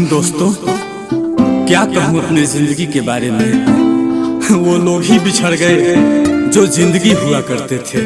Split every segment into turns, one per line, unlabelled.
दोस्तों, क्या कहूँ अपनी जिंदगी के बारे में। वो लोग ही बिछड़ गए जो जिंदगी हुआ करते थे।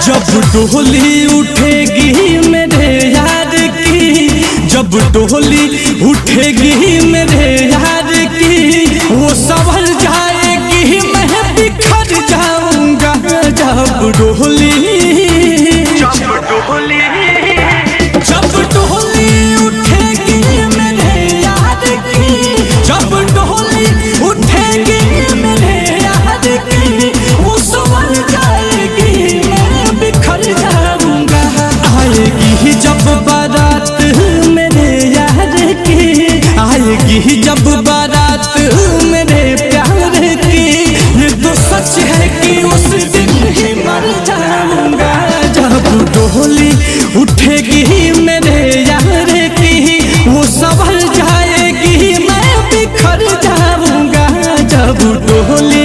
जब डोली उठेगी मेरे यार की, जब डोली उठेगी मेरे यार की, वो संभल जाएगी मैं बिखर जाऊंगा। जब डोली उठेगी मेरे यार की, जब डोली उठेगी मेरे यार की, वो संभल जाएगी मैं बिखर जाऊंगा। आएगी जब बारात मेरे यार की, आएगी जब बारात मेरे प्यार की, ये तो सच है कि उस दिन ही मर जाऊंगा। जब डोली उठेगी मेरे यार की, वो संभल जाएगी मैं बिखर जाऊंगा। जब डोली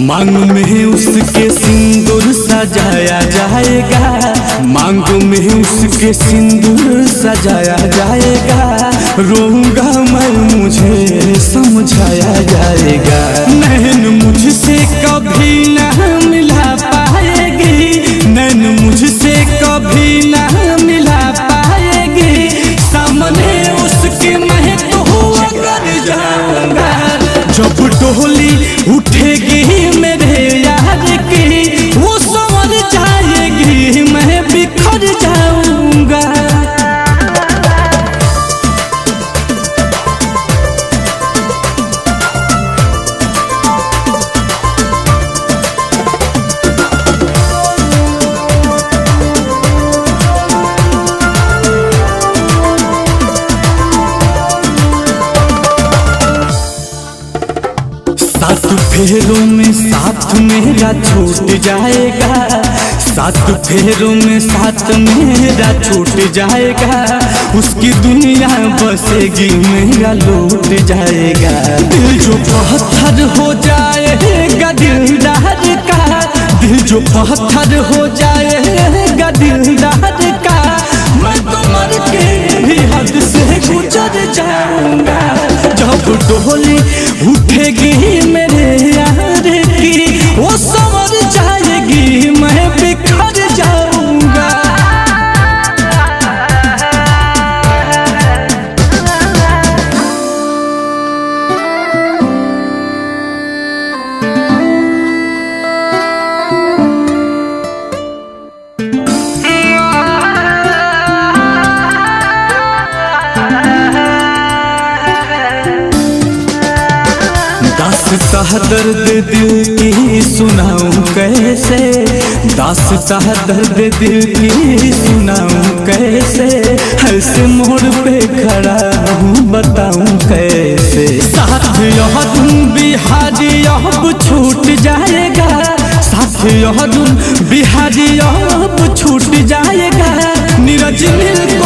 मांग में उसके सिंदूर सजाया जाएगा, मांग में उसके सिंदूर सजाया जाएगा। रोऊंगा मैं मुझे समझाया जाएगा। नैन मुझसे कभी ना मिला पाएगी, नैन मुझसे कभी ना मिला पाएगी। सामने उसके मैं तो कर जाऊंगा। जब डोली उठेगी मेरे यार की, वो संभल जाएगी मैं बिखर जाऊंगा। सात फेरों में साथ मेरा छूट जाएगा, सात फेरों में साथ मेरा छूट जाएगा। उसकी दुनिया बसेगी मेरा लूट जाएगा। दिल जो पत्थर हो जाएगा दिलदार का, दिल जो पत्थर हो जाएगा दिलदार का, मैं तो मर के भी हद से गुजर जाऊंगा। जब डोली उठेगी मेरे यार की, वो संभल जाएगी मैं बिखर जाऊंगा। दास्तां दर्द दिल की सुनाऊं कैसे, दास्तां दर्द दिल की सुनाऊं कैसे। ऐसे मोड़ पे खड़ा हूँ बताऊं कैसे। साथ यह बिहारी अब छूट जाएगा, साथ यह बिहारी अब छूट जाएगा। नीरज नील